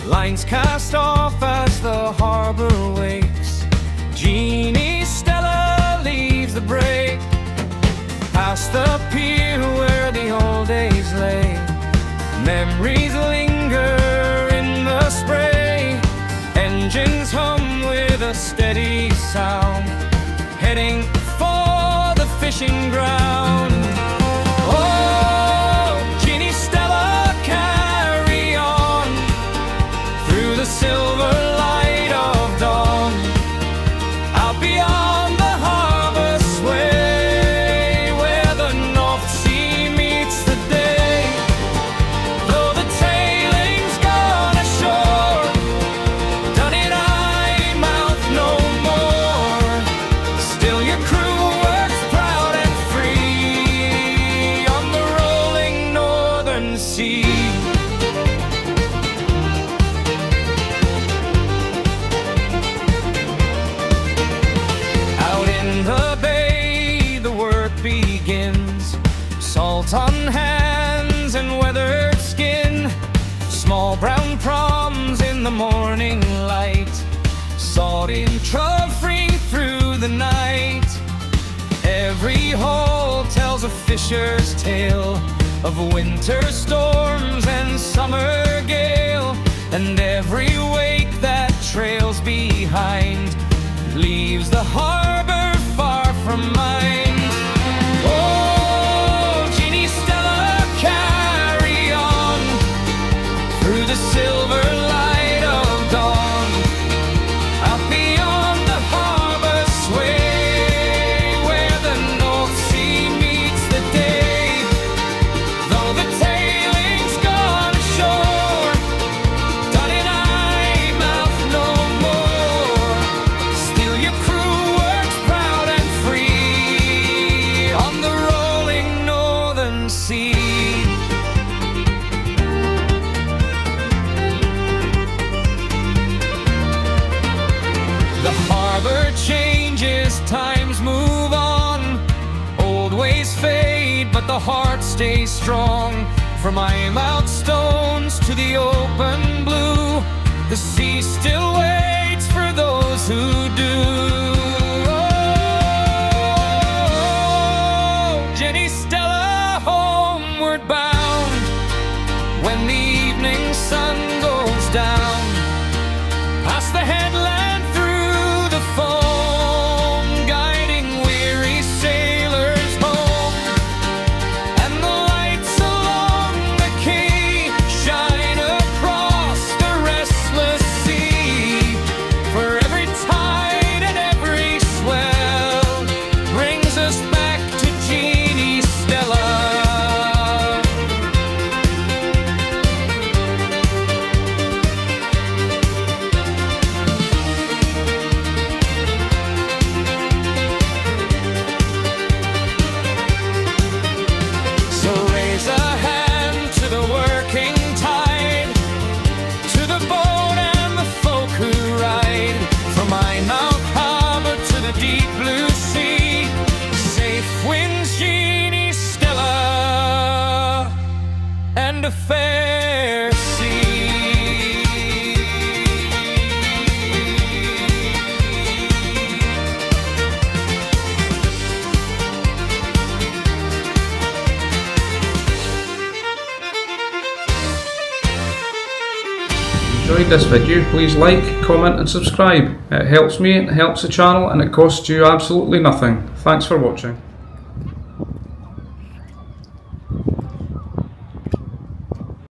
Lines cast off as the harbour wakes. Jeannie Stella leaves the break, past the pier where the old days lay. Memories linger in the spray. Engines hum with a steady sound, heading for the fishing ground. Oh, Jeannie Stella, carry on through the silver light of dawn. Out beyond the harbour sway, where the North Sea meets the day. Though the tailing's gone ashore, done in Eyemouth no more, still your crew works proud and free on the rolling northern sea. The bay, the work begins. Salt on hands and weathered skin. Small brown prawns in the morning light, salt in trove-free through the night. Every hole tells a fisher's tale of winter storms and summer gale, and every wake that trails behind leaves the harbour far from mine. Oh, Jeannie Stella, carry on through the silver light of dawn. Out beyond the harbour sway, where the North Sea meets the day. Though the tailing's gone ashore, done in Eyemouth no more, still your crew works proud and free on the rolling northern sea. The harbour changes, times move on. Old ways fade, but the heart stays strong. From Eyemouth stones to the open blue, the sea still waits for those who do. Oh, Jeannie Stella, homeward bound, when the evening sun goes down, past the headland through the foam, guiding weary sailors home. And the lights along the quay shine across the restless sea, for every tide and every swell brings us back to Jeannie Stella. So raise a hand to the working tide, to the boat and the folk who ride. From Eyemouth Harbour to the deep blue sea, safe winds Jeannie Stella, and a fair sea. Enjoyed this video, please like, comment and subscribe. It helps me, it helps the channel, and it costs you absolutely nothing. Thanks for watching.